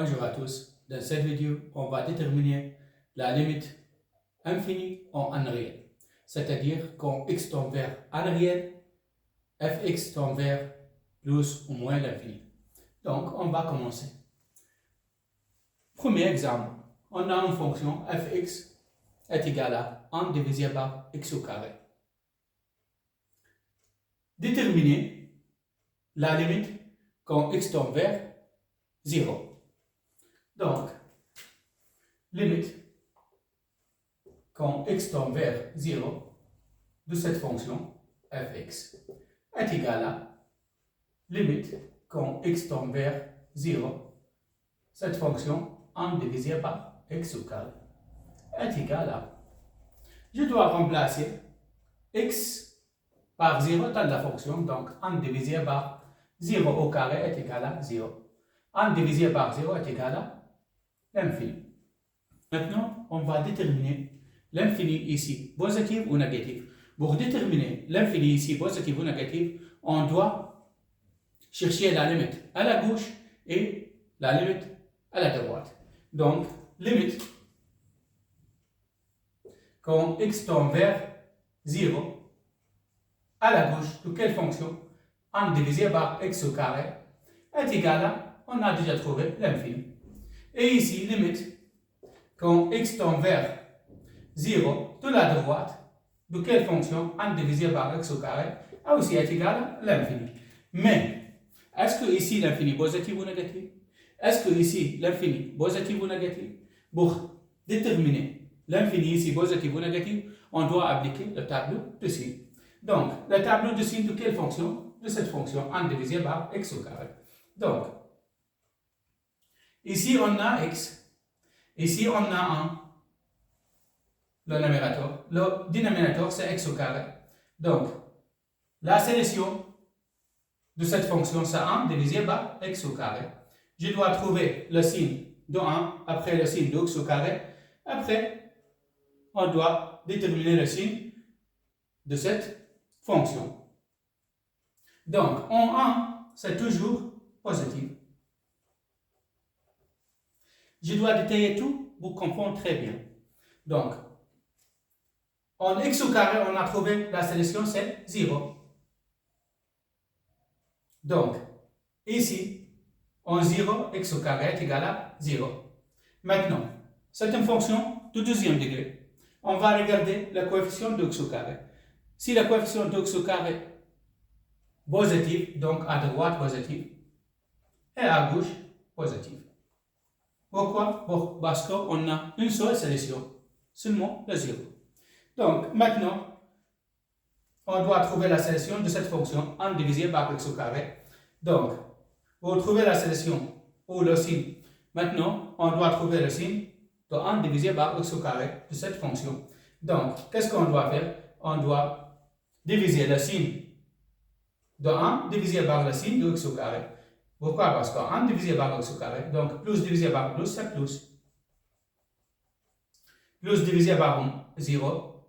Bonjour à tous. Dans cette vidéo, on va déterminer la limite infinie en n réel. C'est-à-dire quand x tend vers n réel, fx tend vers plus ou moins l'infini. Donc, on va commencer. Premier exemple, on a une fonction fx est égale à 1 divisé par x au carré. Déterminer la limite quand x tend vers 0. Donc, limite quand x tend vers 0 de cette fonction fx est égale à limite quand x tend vers 0, cette fonction 1 divisé par x au carré est égale à, je dois remplacer x par 0 dans la fonction, donc 1 divisé par 0 au carré est égal à 0. 1 divisé par 0 est égal à l'infini. Maintenant, on va déterminer l'infini ici, positif ou négatif. Pour déterminer l'infini ici, positif ou négatif, on doit chercher la limite à la gauche et la limite à la droite. Donc, limite quand x tend vers 0 à la gauche de quelle fonction 1 divisé par x au carré est égal à, on a déjà trouvé l'infini. Et ici, limite quand x tend vers 0 de la droite de quelle fonction 1 divisé par x au carré aussi est égal à l'infini. Mais, est-ce que ici l'infini positif ou négatif? Est-ce que ici l'infini positif ou négatif? Pour déterminer l'infini ici positif ou négatif, on doit appliquer le tableau de signes. Donc, le tableau de signes de quelle fonction? De cette fonction 1 divisé par x au carré. Donc, ici on a x, ici on a 1, le numérateur. Le dénominateur c'est x au carré. Donc, la solution de cette fonction c'est 1 divisé par x au carré. Je dois trouver le signe de 1 après le signe de x au carré. Après, on doit déterminer le signe de cette fonction. Donc, en 1, c'est toujours positif. Je dois détailler tout pour comprendre très bien. Donc, en x au carré, on a trouvé la solution, c'est 0. Donc, ici, en 0, x au carré est égal à 0. Maintenant, c'est une fonction de deuxième degré. On va regarder le coefficient de x au carré. Si le coefficient de x au carré est positif, donc à droite positif, et à gauche positif. Pourquoi? Parce qu'on a une seule solution, seulement le 0. Donc, maintenant, on doit trouver la solution de cette fonction 1 divisé par x au carré. Donc, pour trouver la solution ou le signe, maintenant, on doit trouver le signe de 1 divisé par x au carré de cette fonction. Donc, qu'est-ce qu'on doit faire? On doit diviser le signe de 1 divisé par le signe de x au carré. Pourquoi? Parce que 1 divisé par x au carré, donc plus divisé par plus, c'est plus. Plus divisé par 0,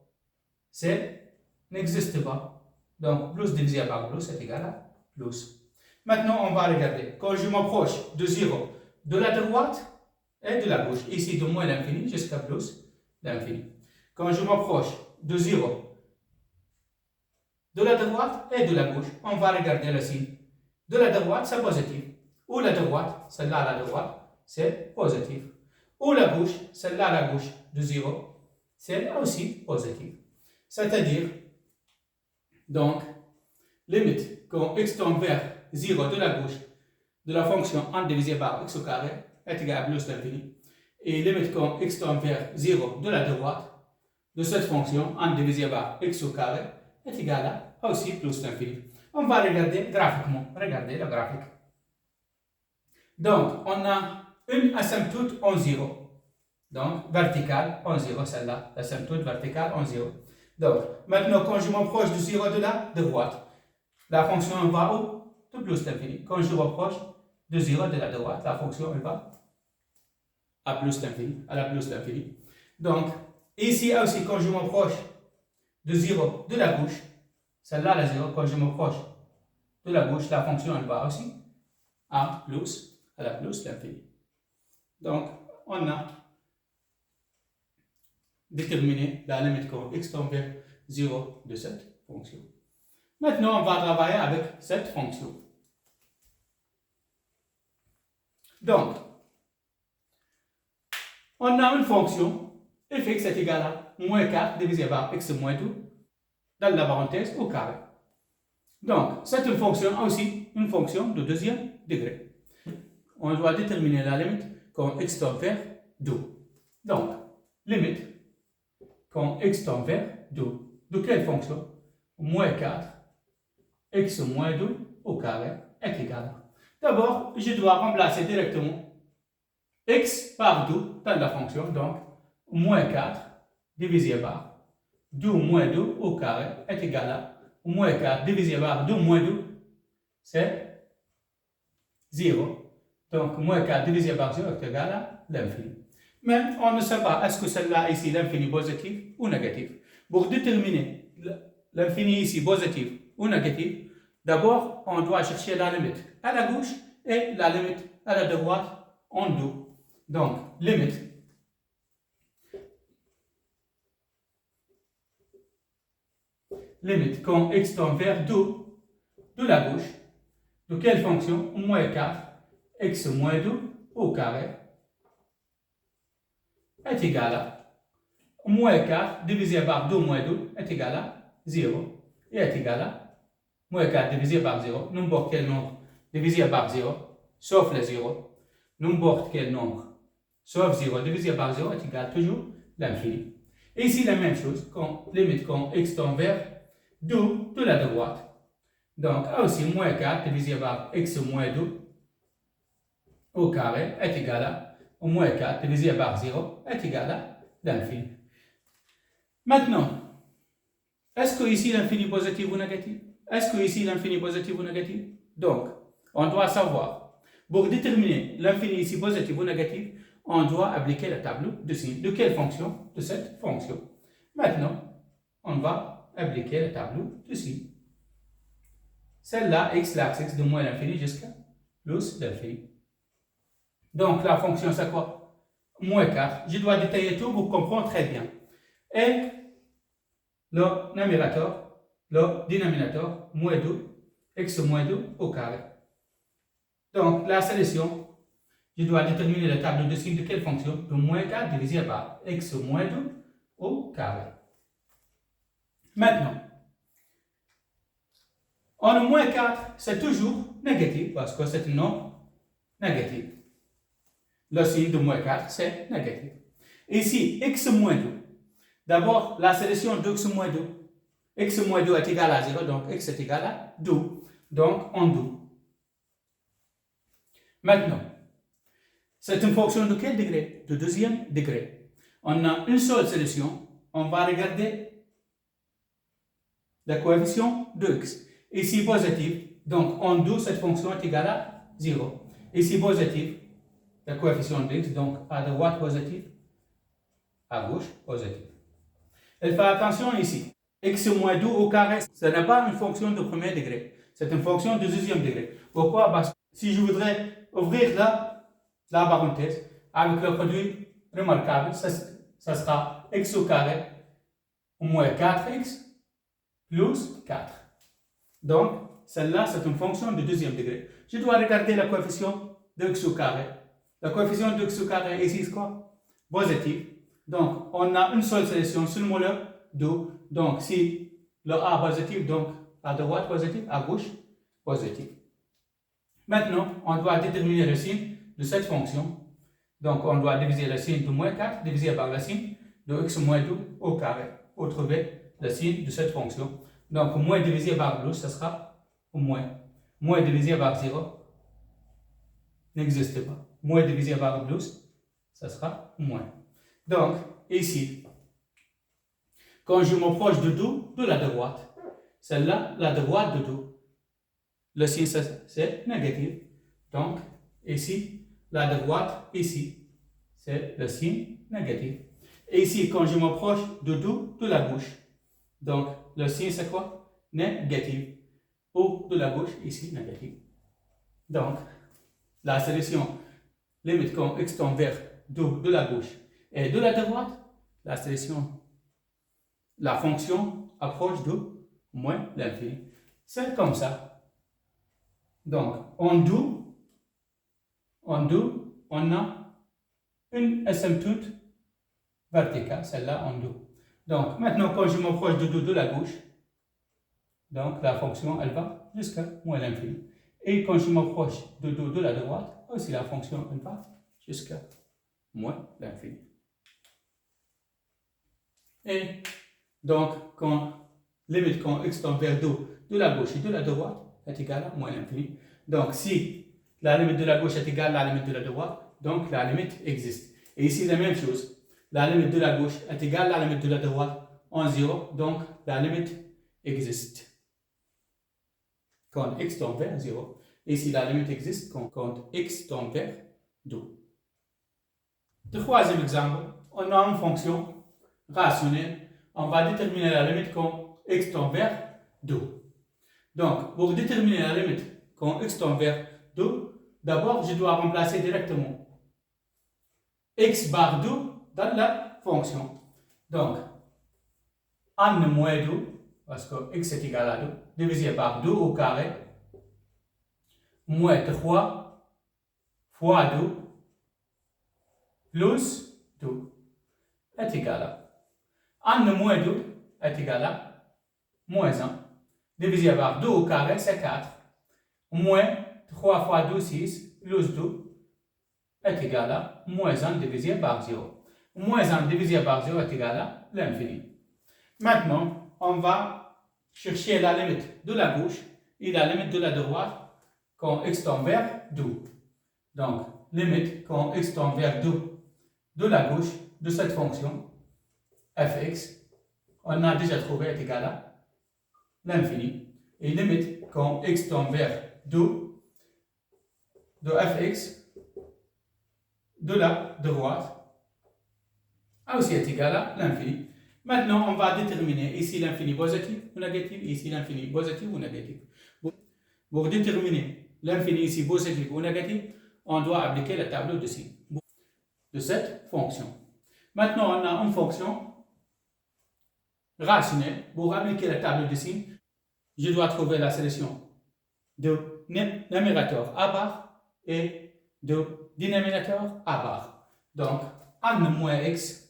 c'est n'existe pas. Donc, plus divisé par plus est égal à plus. Maintenant, on va regarder. Quand je m'approche de 0 de la droite et de la gauche, ici de moins l'infini jusqu'à plus l'infini. Quand je m'approche de 0 de la droite et de la gauche, on va regarder le signe. De la droite, c'est positif. Ou la droite, celle-là à la droite, c'est positif. Ou la gauche, celle-là à la gauche de 0, c'est aussi positif. C'est-à-dire, donc, limite quand x tend vers 0 de la gauche de la fonction 1 divisé par x au carré est égal à plus l'infini. Et limite quand x tend vers 0 de la droite de cette fonction 1 divisé par x au carré est égal à aussi plus l'infini. On va regarder graphiquement. Regardez le graphique. Donc, on a une asymptote en 0. Donc, verticale en 0, celle-là. L'asymptote verticale en 0. Donc, maintenant, quand je m'approche de 0 de la droite, la fonction va où? De plus l'infini. Quand je m'approche de 0 de la droite, la fonction va à plus l'infini, à la plus l'infini. Donc, ici aussi, quand je m'approche de 0 de la gauche, celle-là, la 0, quand je m'approche de la gauche, la fonction elle va aussi à la plus l'infini. Donc, on a déterminé la limite quand x tend vers 0 de cette fonction. Maintenant, on va travailler avec cette fonction. Donc, on a une fonction fx est égal à moins 4 divisé par x moins 2 dans la parenthèse au carré. Donc, c'est une fonction aussi une fonction de deuxième degré. On doit déterminer la limite quand x tend vers 2. Donc, limite quand x tend vers 2. De quelle fonction? Moins 4 x moins 2 au carré est égal à. D'abord, je dois remplacer directement x par 2 dans la fonction. Donc, moins 4 divisé par 2 moins 2 au carré est égal à moins 4 divisé par 2 moins 2, c'est 0. Donc, moins 4 divisé par 0 est égal à l'infini. Mais on ne sait pas est-ce que celle-là ici, l'infini positif ou négatif. Pour déterminer l'infini ici positif ou négatif, d'abord, on doit chercher la limite à la gauche et la limite à la droite en deux. Donc, limite quand x tend vers 2 de la gauche, de quelle fonction? Moins 4 x moins 2 au carré est égal à moins 4 divisé par 2 moins 2 est égal à 0 et est égal à moins 4 divisé par 0, n'importe quel nombre divisé par 0, sauf le 0, n'importe quel nombre sauf 0 divisé par 0 est égal toujours l'infini. Et ici la même chose, limite quand x tend vers 2 de la droite. Donc aussi moins 4 divisé par x moins 2 au carré est égal à moins 4 divisé par 0 est égal à l'infini. Maintenant, est-ce que ici l'infini positif ou négatif? Est-ce que ici l'infini positif ou négatif? Donc, on doit savoir, pour déterminer l'infini ici positif ou négatif, on doit appliquer le tableau de signes. De quelle fonction? De cette fonction. Maintenant, on va appliquer le tableau de signes. Celle-là, x, l'axe de moins l'infini jusqu'à plus l'infini. Donc, la fonction, c'est quoi? Moins 4. Je dois détailler tout pour comprendre très bien. Et le numérateur, le dénominateur, moins 2, x moins 2 au carré. Donc, la solution, je dois déterminer le tableau de signes de quelle fonction? De moins 4 divisé par x moins 2 au carré. Maintenant, en moins 4, c'est toujours négatif parce que c'est un nombre négatif. Le signe de moins 4, c'est négatif. Ici, x moins 2. D'abord, la solution de x moins 2. X moins 2 est égal à 0, donc x est égal à 2. Donc, en 2. Maintenant, c'est une fonction de quel degré? De deuxième degré. On a une seule solution. On va regarder le coefficient de x. Ici positif, donc en 2, cette fonction est égale à 0. Ici positif, le coefficient de x, donc à droite positif, à gauche positif. Et faites attention ici, x moins 2 au carré, ce n'est pas une fonction de premier degré, c'est une fonction de deuxième degré. Pourquoi? Parce que si je voudrais ouvrir la parenthèse avec le produit remarquable, ça sera x au carré moins 4x plus 4. Donc, celle-là, c'est une fonction de deuxième degré. Je dois regarder le coefficient de x au carré. Le coefficient de x au carré ici, c'est quoi? Positif. Donc, on a une seule solution, seulement le 2. Donc, si le A positif, donc à droite positif, à gauche positif. Maintenant, on doit déterminer le signe de cette fonction. Donc, on doit diviser le signe de moins 4 divisé par le signe de x moins 2 au carré pour trouver le signe de cette fonction. Donc, moins divisé par plus, ce sera moins. Moins divisé par 0 n'existe pas. Moins divisé par plus, ce sera moins. Donc, ici, quand je m'approche de 2, de la droite, celle-là, la droite de 2, le signe c'est négatif. Donc, ici, la droite, ici, c'est le signe négatif. Et ici, quand je m'approche de 2, de la gauche, donc le signe c'est quoi? Négatif. Ou de la gauche, ici, négatif. Donc, la solution limite quand x tend vers de la gauche et de la droite, la solution, la fonction approche de moins l'infini. C'est comme ça. Donc, on a une asymptote verticale, celle-là en do. Donc, maintenant, quand je m'approche de la gauche, donc la fonction, elle va jusqu'à moins l'infini. Et quand je m'approche de la droite, aussi la fonction, elle va jusqu'à moins l'infini. Et donc, limite quand x tend vers de la gauche et de la droite est égale à moins l'infini. Donc, si la limite de la gauche est égale à la limite de la droite, donc la limite existe. Et ici, la même chose. La limite de la gauche est égale à la limite de la droite en 0, donc la limite existe quand x tend vers 0. Et ici, la limite existe quand x tend vers 2. Troisième exemple, on a une fonction rationnelle. On va déterminer la limite quand x tend vers 2. Donc, pour déterminer la limite quand x tend vers 2, d'abord, je dois remplacer directement x bar 2 dans la fonction. Donc, 1 moins 2, parce que x est égal à 2, divisé par 2 au carré, moins 3 fois 2 plus 2 est égal à 1 moins 2 est égal à moins 1. Divisé par 2 au carré, c'est 4. Moins 3 fois 2, 6, plus 2 est égal à moins 1 divisé par 0. Moins 1 divisé par 0 est égal à l'infini. Maintenant, on va chercher la limite de la gauche et la limite de la droite quand x tend vers 2. Donc, limite quand x tend vers 2 de la gauche de cette fonction fx, on a déjà trouvé est égal à l'infini. Et limite quand x tend vers 2 de fx de la droite aussi est égal à l'infini. Maintenant, on va déterminer ici l'infini positif ou négatif, ici l'infini positif ou négatif. Pour déterminer l'infini ici positif ou négatif, on doit appliquer le tableau de signes de cette fonction. Maintenant, on a une fonction rationnelle. Pour appliquer le tableau de signes, je dois trouver la solution de numérateur a bar et de dénominateur a bar. Donc, 1 moins x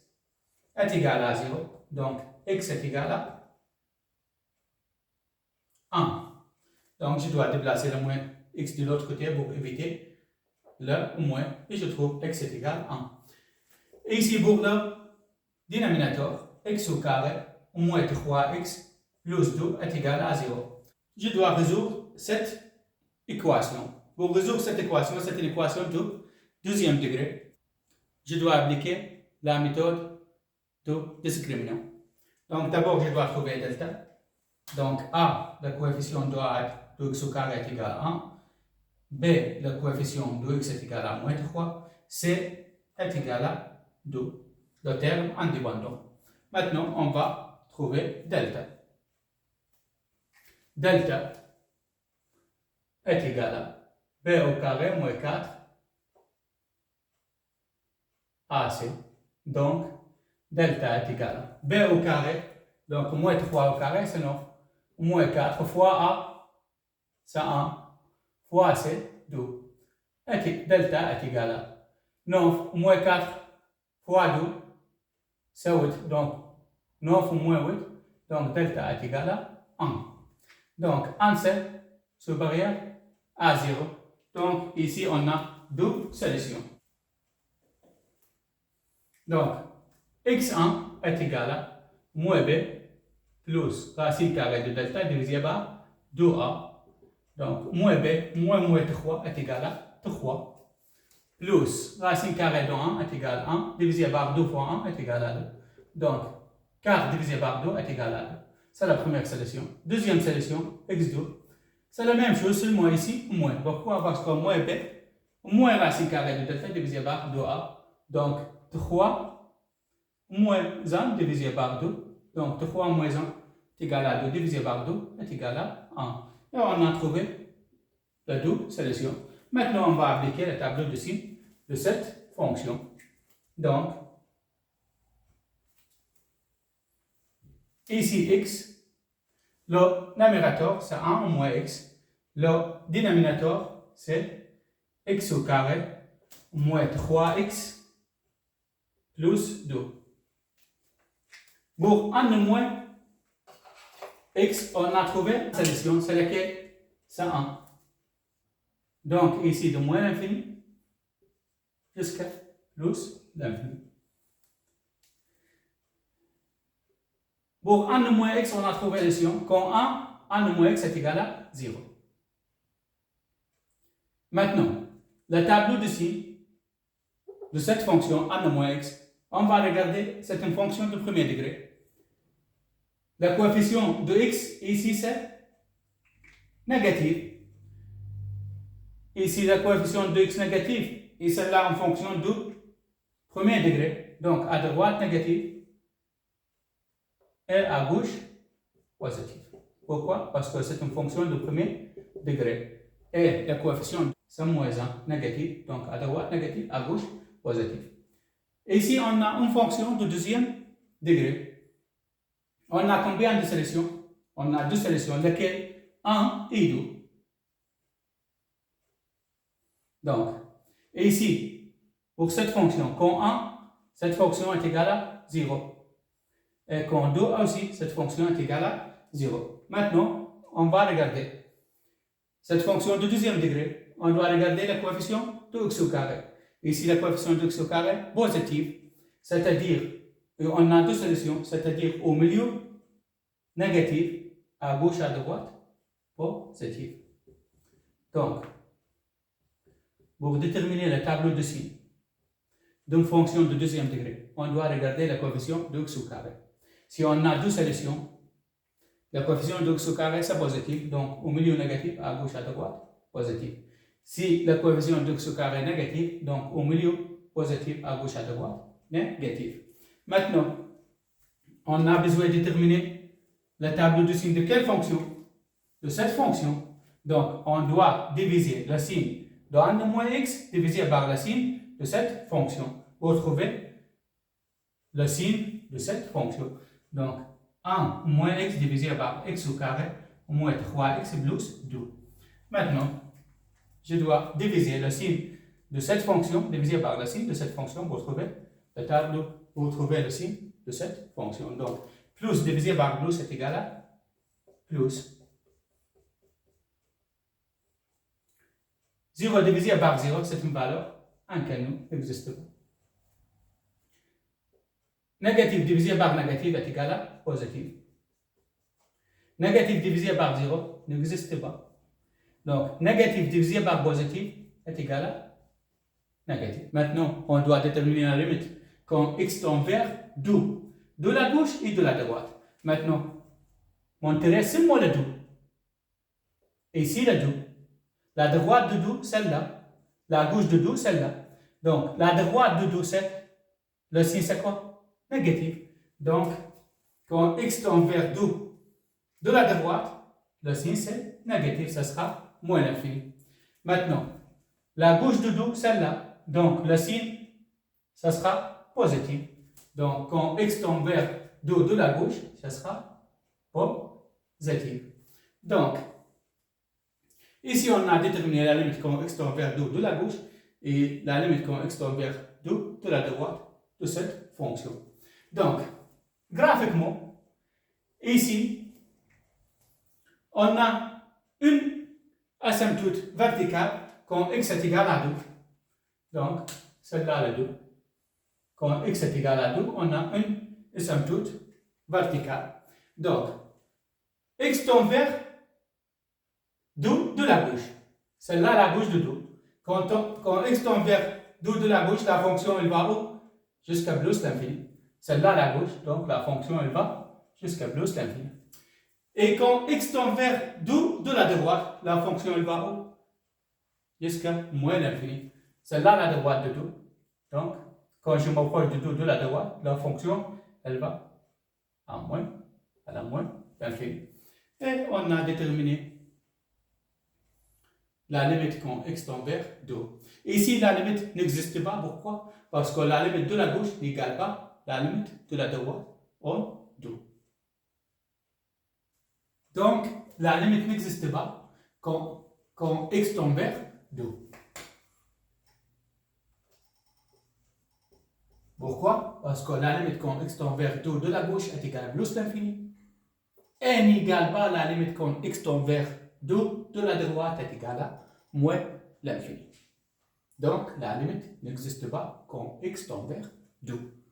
est égal à 0. Donc, x est égal à 1. Donc, je dois déplacer le moins x de l'autre côté pour éviter le moins. Et je trouve x est égal à 1. Et ici, pour le dénominateur, x au carré moins 3x plus 2 est égal à 0. Je dois résoudre cette équation. Pour résoudre cette équation, c'est une équation de deuxième degré. Je dois appliquer la méthode de discriminant. Donc, d'abord, je dois trouver delta. Donc, a, le coefficient doit être 2x au carré est égal à 1. B, le coefficient de x est égal à moins 3. C est égal à 2. Le terme indépendant. Maintenant, on va trouver delta. Delta est égal à b au carré moins 4 AC. Donc, delta est égal à b au carré, donc moins 3 au carré, c'est 9. Moins 4 fois a, c'est 1, fois c, 2. Et delta est égal à 9 moins 4 fois 2, c'est 8. Donc, 9 moins 8, donc delta est égal à 1. Donc, 1 c'est supérieur à 0. Donc, ici, on a deux solutions. Donc, x1 est égal à moins b plus racine carrée de delta divisé par 2a. Donc, moins b moins 3 est égal à 3. Plus racine carrée de 1 est égal à 1 divisé par 2 fois 1 est égal à 2. Donc, 4 divisé par 2 est égal à 2. C'est la première solution. Deuxième solution, x2. C'est la même chose, seulement ici, moins. Pourquoi? Parce que moins b, moins racine carrée de delta divisé par 2a. Donc, 3 moins 1 divisé par 2. Donc, 3 moins 1 est égal à 2 divisé par 2 est égal à 1. Et on a trouvé les deux solutions. Maintenant, on va appliquer le tableau de signes de cette fonction. Donc, ici x, le numérateur c'est 1 moins x, le dénominateur c'est x au carré moins 3x plus 2. Pour 1 moins x, on a trouvé la solution, c'est laquelle? C'est 1. Donc ici de moins l'infini jusqu'à plus l'infini. Pour 1 moins x, on a trouvé la solution. Quand 1 moins x est égal à 0. Maintenant, le tableau d'ici, de cette fonction 1 moins x, on va regarder, c'est une fonction de premier degré. Le coefficient de x, ici c'est négatif. Ici, le coefficient de x négatif, et celle-là en fonction du premier degré. Donc, à droite, négatif, et à gauche, positif. Pourquoi? Parce que c'est une fonction de premier degré. Et le coefficient, c'est moins 1, négatif. Donc, à droite, négatif, à gauche, positif. Ici, on a une fonction de deuxième degré. On a combien de solutions? On a deux solutions, lesquelles 1 et 2. Donc, ici, pour cette fonction, quand 1, cette fonction est égale à 0. Et quand 2 aussi, cette fonction est égale à 0. Maintenant, on va regarder cette fonction de deuxième degré. On doit regarder le coefficient de x au carré. Ici, le coefficient de x au carré positif, c'est-à-dire, on a deux solutions, c'est-à-dire au milieu, négatif, à gauche, à droite, positif. Donc, pour déterminer le tableau de signes d'une fonction de deuxième degré, on doit regarder le coefficient de x au carré. Si on a deux solutions, le coefficient de x au carré c'est positif, donc au milieu négatif, à gauche, à droite, positif. Si le coefficient de x au carré est négatif, donc au milieu positif, à gauche, à droite, négatif. Maintenant, on a besoin de déterminer le tableau de signes de quelle fonction? De cette fonction. Donc, on doit diviser le signe de 1 moins x divisé par le signe de cette fonction pour trouver le signe de cette fonction. Donc, 1 moins x divisé par x au carré moins 3x plus 2. Maintenant, je dois diviser le signe de cette fonction divisé par le signe de cette fonction pour trouver le tableau, pour trouver le signe de cette fonction. Donc, plus divisé par plus est égal à plus. 0 divisé par 0, c'est une valeur inconnue, n'existe pas. Négatif divisé par négatif est égal à positif. Négatif divisé par 0 n'existe pas. Donc, négatif divisé par positif est égal à négatif. Maintenant, on doit déterminer la limite quand x tend vers 2, de la gauche et de la droite. Maintenant, on intéresse seulement le 2. Et ici, le 2. La droite de 2, celle-là. La gauche de 2, celle-là. Donc, la droite de 2, c'est le signe, c'est quoi? Négatif. Donc, quand x tend vers 2 de la droite, le signe c'est négatif, ça sera moins l'infini. Maintenant, la gauche de 2, celle-là, donc le signe, ça sera positif. Donc, quand x tend vers 2 de la gauche, ça sera positif. Donc, ici on a déterminé la limite quand x tend vers 2 de la gauche et la limite quand x tend vers 2 de la droite de cette fonction. Donc, graphiquement, ici, on a une asymptote verticale quand x est égal à 2. Donc, celle-là, la 2. Quand x est égal à 2, on a une asymptote verticale. Donc, x tend vers 2 de la gauche. Celle-là, la gauche de 2. Quand x tend vers 2 de la gauche, la fonction, elle va où? Jusqu'à plus l'infini. Celle-là, la gauche, donc la fonction, elle va jusqu'à plus l'infini. Et quand x tend vers 2 de la droite, la fonction, elle va où? Jusqu'à moins l'infini. Celle-là, la droite de 2. Donc, quand je m'approche de 2 de la droite, la fonction, elle va à la moins l'infini. Et on a déterminé la limite quand x tend vers 2. Ici, la limite n'existe pas. Pourquoi? Parce que la limite de la gauche n'égale pas la limite de la droite en 2. Donc, la limite n'existe pas quand x tend vers 2. Pourquoi? Parce que la limite quand x tend vers 2 de la gauche est égale à plus l'infini. Et n'égale pas la limite quand x tend vers 2 de la droite est égale à moins l'infini. Donc, la limite n'existe pas quand x tend vers 2.